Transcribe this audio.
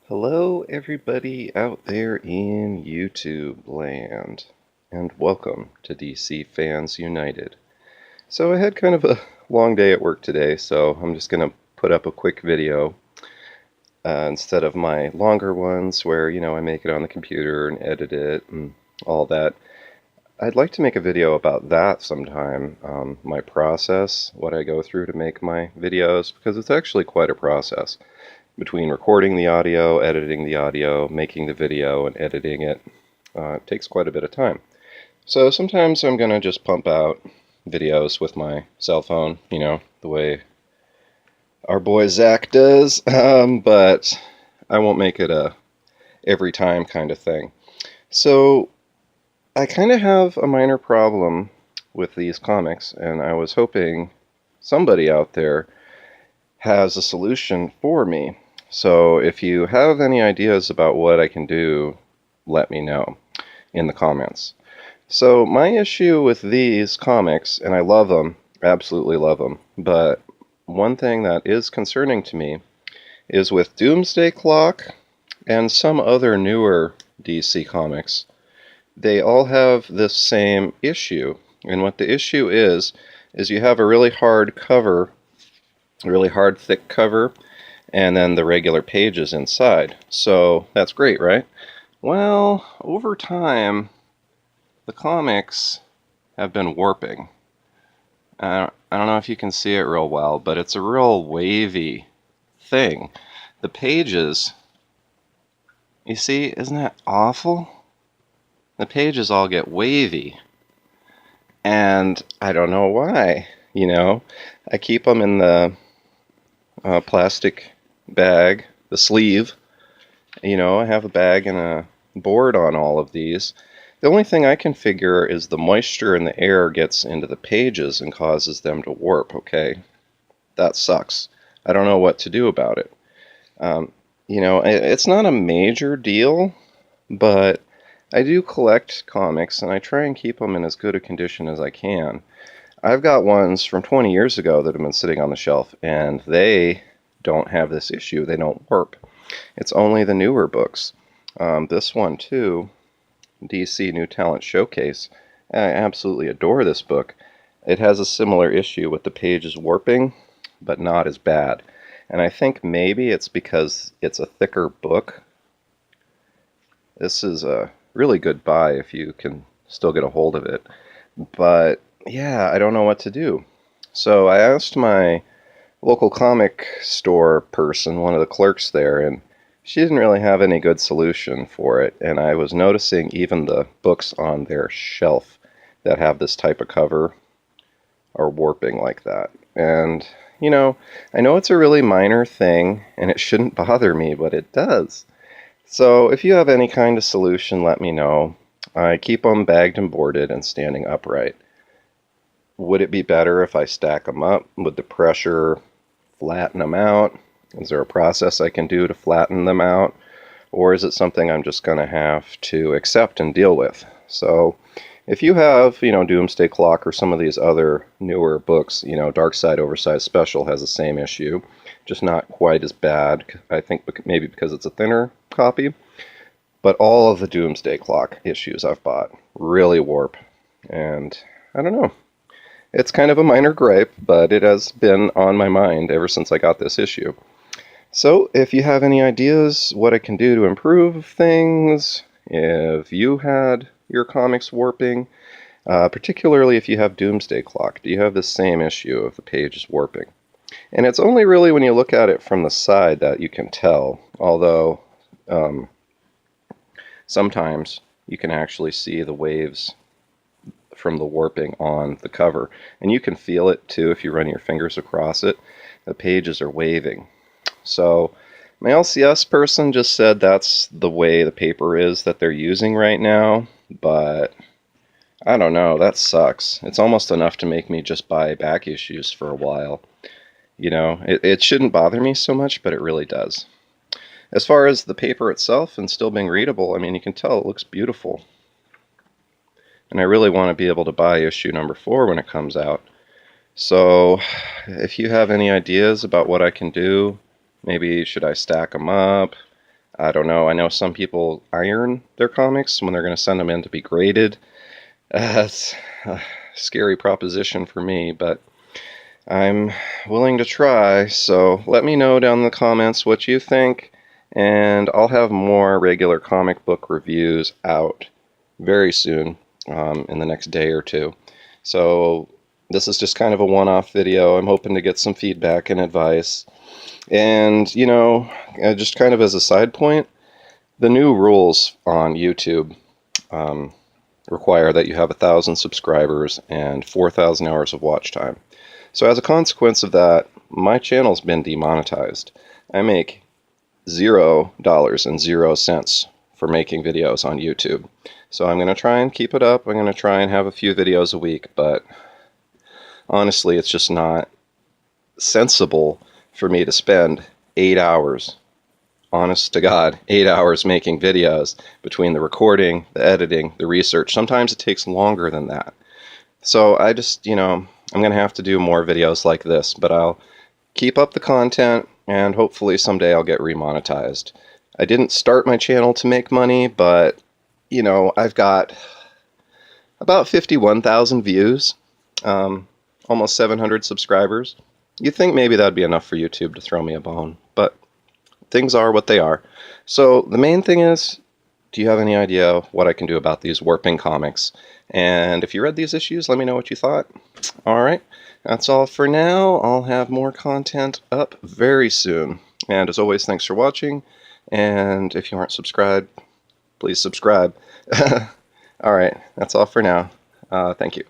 Hello, everybody out there in YouTube land, and welcome to DC Fans United. So, I had kind of a long day at work today, so I'm just going to put up a quick video instead of my longer ones where, I make it on the computer and edit it and all that. I'd like to make a video about that sometime, my process, what I go through to make my videos, because it's actually quite a process. Between recording the audio, editing the audio, making the video, and editing it, it takes quite a bit of time. So sometimes I'm going to just pump out videos with my cell phone, the way our boy Zach does, but I won't make it a every time kind of thing. So I kind of have a minor problem with these comics, and I was hoping somebody out there has a solution for me. So if you have any ideas about what I can do, let me know in the comments. So my issue with these comics, and I love them, absolutely love them, but one thing that is concerning to me is with Doomsday Clock and some other newer DC comics. They all have this same issue, and what the issue is you have a really hard cover, a really hard thick cover, and then the regular pages inside. So that's great, right? Well, over time, the comics have been warping. I don't know if you can see it real well, but it's a real wavy thing. The pages, you see, isn't that awful? The pages all get wavy. And I don't know why, I keep them in the plastic bag, the sleeve. I have a bag and a board on all of these. The only thing I can figure is the moisture in the air gets into the pages and causes them to warp, okay? That sucks. I don't know what to do about it. It's not a major deal, but I do collect comics, and I try and keep them in as good a condition as I can. I've got ones from 20 years ago that have been sitting on the shelf, and they don't have this issue. They don't warp. It's only the newer books. This one, too, DC New Talent Showcase. I absolutely adore this book. It has a similar issue with the pages warping, but not as bad. And I think maybe it's because it's a thicker book. This is a really good buy if you can still get a hold of it. But yeah, I don't know what to do. So I asked my local comic store person, one of the clerks there, and she didn't really have any good solution for it. And I was noticing even the books on their shelf that have this type of cover are warping like that. And, I know it's a really minor thing, and it shouldn't bother me, but it does. So if you have any kind of solution, let me know. I keep them bagged and boarded and standing upright. Would it be better if I stack them up? Would the pressure flatten them out? Is there a process I can do to flatten them out? Or is it something I'm just going to have to accept and deal with? So if you have, Doomsday Clock or some of these other newer books, Dark Side Oversized Special has the same issue, just not quite as bad. I think maybe because it's a thinner copy. But all of the Doomsday Clock issues I've bought really warp. And I don't know. It's kind of a minor gripe, but it has been on my mind ever since I got this issue. So if you have any ideas what I can do to improve things, if you had your comics warping, particularly if you have Doomsday Clock, do you have the same issue of the pages warping? And it's only really when you look at it from the side that you can tell, although sometimes you can actually see the waves from the warping on the cover. And you can feel it too if you run your fingers across it. The pages are waving. So my LCS person just said that's the way the paper is that they're using right now, but I don't know, that sucks. It's almost enough to make me just buy back issues for a while. It shouldn't bother me so much, but it really does. As far as the paper itself and still being readable, I mean, you can tell it looks beautiful. And I really want to be able to buy issue number 4 when it comes out. So if you have any ideas about what I can do, maybe should I stack them up? I don't know. I know some people iron their comics when they're going to send them in to be graded. It's a scary proposition for me, but I'm willing to try. So let me know down in the comments what you think, and I'll have more regular comic book reviews out very soon, in the next day or two. So this is just kind of a one-off video. I'm hoping to get some feedback and advice. And, just kind of as a side point, the new rules on YouTube require that you have 1,000 subscribers and 4,000 hours of watch time. So as a consequence of that, my channel's been demonetized. I make $0 for making videos on YouTube. So I'm going to try and keep it up. I'm going to try and have a few videos a week, but honestly, it's just not sensible for me to spend 8 hours, honest to God, 8 hours making videos between the recording, the editing, the research. Sometimes it takes longer than that. So I just, I'm going to have to do more videos like this, but I'll keep up the content and hopefully someday I'll get remonetized. I didn't start my channel to make money, but, I've got about 51,000 views, almost 700 subscribers. You'd think maybe that'd be enough for YouTube to throw me a bone, but things are what they are. So the main thing is, do you have any idea what I can do about these warping comics? And if you read these issues, let me know what you thought. Alright, that's all for now. I'll have more content up very soon. And as always, thanks for watching. And if you aren't subscribed, please subscribe. Alright, that's all for now. Thank you.